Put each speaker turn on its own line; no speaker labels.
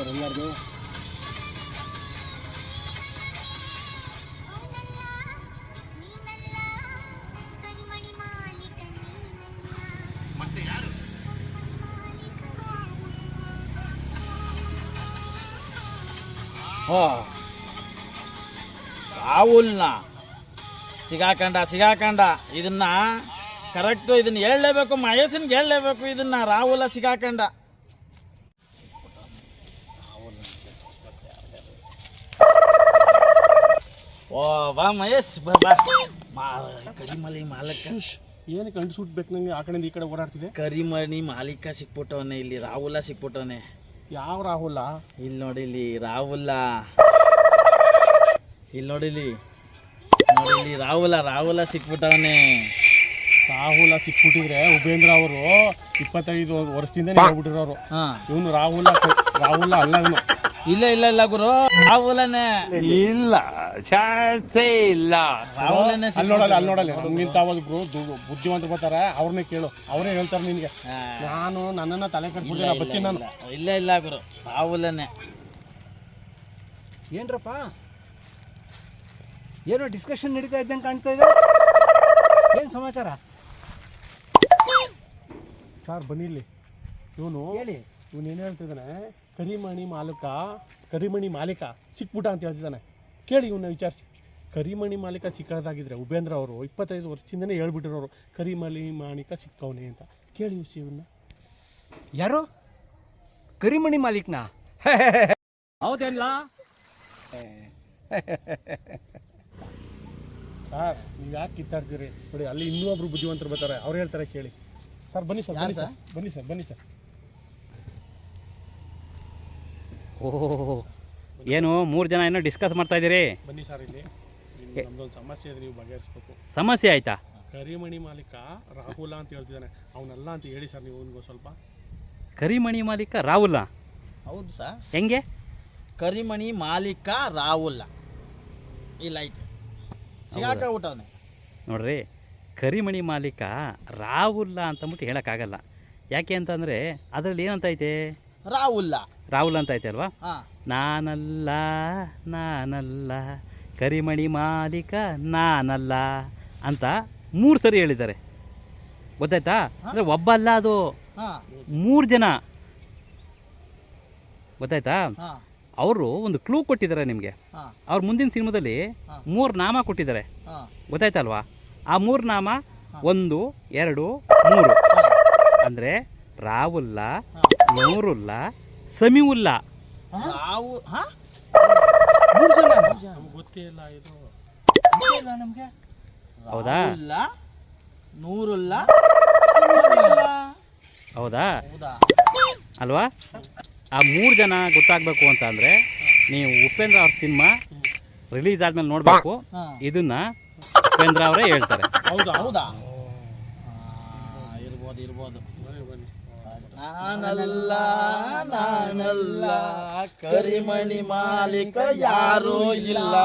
Sir ಎಲ್ಲಾರ್ದು
ರಾಹುಲ್ನ ಸಿಗಾಕಂಡ ಇದನ್ನ correct, ಇದನ್ನ ಹೇಳಲೇಬೇಕು, ಮಹೇಶನ್ಗೆ ಹೇಳಲೇಬೇಕು ಇದನ್ನ. ರಾಹುಲ ಸಿಗಾಕಂಡ. ಓ ಬಾ ಮಹೇಶ್ ಬಾ. ಕರಿಮಣಿ ಮಾಲಕ
ಏನು ಕಂಡು ಸುಟ್ಬೇಕು ನಂಗೆ. ಆ ಕಡೆಯಿಂದ ಈ ಕಡೆ ಓಡಾಡ್ತಿದೆ.
ಕರಿಮಣಿ ಮಾಲೀಕ ಸಿಕ್ಬಿಟ್ಟವನೆ ಇಲ್ಲಿ. ರಾಹುಲ ಸಿಕ್ಬಿಟ್ಟವನೆ.
ಯಾವ ರಾಹುಲ?
ಇಲ್ಲಿ ನೋಡಿ, ಇಲ್ಲಿ ರಾಹುಲ. ಇಲ್ಲಿ ನೋಡಿಲಿ, ರಾಹುಲ ಸಿಕ್ಬಿಟ್ಟವನೆ.
ರಾಹುಲ ಸಿಕ್ಬಿಟ್ಟಿದ್ರೆ ಉಪೇಂದ್ರ ಅವರು 25 ವರ್ಷದಿಂದ ಹೇಳ್ಬಿಟ್ಟಿರೋರು. ಇವನು ರಾಹುಲ ಅಲ್ಲ ಇವನು.
ಇಲ್ಲ ಗುರು, ರಾಹುಲನೇ.
ಇಲ್ಲ ಚಾನ್ಸೇ ಇಲ್ಲ.
ರಾಹುಲನೇ.
ಅಲ್ಲಿ ನೋಡಲ್ಲ ನಿಂತಾವದ್ರು ಬುದ್ಧಿವಂತರು ಬರ್ತಾರೆ, ಅವ್ರನ್ನೇ ಕೇಳು, ಅವರೇ ಹೇಳ್ತಾರೆ ನಿನ್ಗೆ. ನಾನು ನನ್ನನ್ನ ತಲೆ ಕಟ್ಬಿಟ್ಟಿಲ್ಲ, ಬಚ್ಚಿ ನಾನು.
ಇಲ್ಲ ಗುರು, ರಾಹುಲನೇ.
ಏನ್ರಪ್ಪ ಏನೋ ಡಿಸ್ಕಷನ್ ನಡೀತಾ ಇದ್ದಂಗೆ ಕಾಣ್ತಾ ಇದೆ. ಏನು ಸಮಾಚಾರ
ಸರ್? ಬನ್ನಿ ಇಲ್ಲಿ. ಇವನು ಏನು ಹೇಳ್ತಿದ್ದಾನೆ, ಕರಿಮಣಿ ಮಾಲೀಕ ಸಿಕ್ಬಿಟ್ಟ ಅಂತ ಹೇಳ್ತಿದ್ದಾನೆ. ಕೇಳಿ ಇವನ್ನ ವಿಚಾರಿಸಿ. ಕರಿಮಣಿ ಮಾಲೀಕ ಸಿಕ್ಕೋದಾಗಿದ್ರೆ ಉಪೇಂದ್ರ ಅವರು 25 ವರ್ಷದಿಂದನೇ ಹೇಳ್ಬಿಟ್ಟಿರೋರು ಕರಿಮಣಿ ಮಾಲೀಕ ಸಿಕ್ಕವನೇ ಅಂತ. ಕೇಳಿ ಇವನ್ನ.
ಯಾರು? ಕರಿಮಣಿ ಮಾಲೀಕ್ನ? ಹೌದೇನಲ್ಲ
ಸರ್, ನೀವು ಯಾಕೆ ಕಿತ್ತಾಡ್ತೀರಿ? ನೋಡಿ, ಅಲ್ಲಿ ಇನ್ನೂ ಒಬ್ರು ಬುದ್ಧಿವಂತರು ಬರ್ತಾರೆ, ಅವ್ರು ಹೇಳ್ತಾರೆ ಕೇಳಿ. ಸರ್ ಬನ್ನಿ ಸರ್. ಬನ್ನಿ ಸರ್.
ಓಹೋ, ಏನು 3 ಜನ ಏನೋ ಡಿಸ್ಕಸ್ ಮಾಡ್ತಾ ಇದ್ದೀರಿ?
ಬನ್ನಿ ಸರ್, ಇಲ್ಲಿ ನಮ್ದೊಂದು ಸಮಸ್ಯೆ ಇದೆ, ನೀವು ಬಗೆಹರಿಸ್ಬೇಕು.
ಸಮಸ್ಯೆ ಆಯ್ತಾ?
ಕರಿಮಣಿ ಮಾಲೀಕ ರಾಹುಲ ಅಂತ ಹೇಳ್ತಿದ್ದಾನೆ, ಅವನಲ್ಲ ಅಂತ ಹೇಳಿ ಸರ್ ನೀವು ಒಂದು ಸ್ವಲ್ಪ.
ಕರಿಮಣಿ ಮಾಲೀಕ ರಾಹುಲ?
ಹೌದು ಸರ್.
ಹೆಂಗೆ?
ಕರಿಮಣಿ ಮಾಲೀಕ ರಾಹುಲ ಇಲ್ಲ ಐತೆ, ಸಿಗಾಕ ಊಟವನೆ.
ನೋಡ್ರಿ, ಕರಿಮಣಿ ಮಾಲೀಕ ರಾಹುಲ ಅಂತಂದ್ಬಿಟ್ಟು ಹೇಳೋಕ್ಕಾಗಲ್ಲ. ಯಾಕೆ ಅಂತಂದರೆ ಅದರಲ್ಲಿ ಏನಂತ ಐತೆ? ರಾಹುಲ್ ಅಂತ ಐತೆ ಅಲ್ವಾ? ನಾನಲ್ಲ ಕರಿಮಣಿ ಮಾಲೀಕ ನಾನಲ್ಲ ಅಂತ 3 ಸರಿ ಹೇಳಿದ್ದಾರೆ. ಗೊತ್ತಾಯ್ತಾ? ಅಂದರೆ ಒಬ್ಬ ಅಲ್ಲ, ಅದು 3 ಜನ. ಗೊತ್ತಾಯ್ತಾ? ಅವರು ಒಂದು ಕ್ಲೂ ಕೊಟ್ಟಿದ್ದಾರೆ ನಿಮಗೆ. ಅವ್ರ ಮುಂದಿನ ಸಿನಿಮಾದಲ್ಲಿ 3 ನಾಮ ಕೊಟ್ಟಿದ್ದಾರೆ. ಗೊತ್ತಾಯ್ತಲ್ವಾ? ಆ 3 ನಾಮ 1, 2, 3 ಅಂದರೆ ರಾಹುಲ್ಲ, ನೂರುಲ್ಲ, ಸಮೀವುಲ್ಲ.
ಗೊತ್ತೇ ಇಲ್ಲ ಇದು.
ನಮಗೆ
ಹೌದಾ?
ನೂರುಲ್ಲ,
ಹೌದಾ ಅಲ್ವಾ? ಆ 3 ಜನ ಗೊತ್ತಾಗಬೇಕು ಅಂತ ಅಂದರೆ ನೀವು ಉಪೇಂದ್ರ ಅವ್ರ ಸಿನಿಮಾ ರಿಲೀಸ್ ಆದ್ಮೇಲೆ ನೋಡಬೇಕು. ಇದನ್ನ ಉಪೇಂದ್ರ ಅವರೇ ಹೇಳ್ತಾರೆ.
ಹೌದಾ? ಇರ್ಬೋದು. ನಾನಲ್ಲ ಕರಿಮಣಿ ಮಾಲೀಕ ಯಾರೂ ಇಲ್ಲ.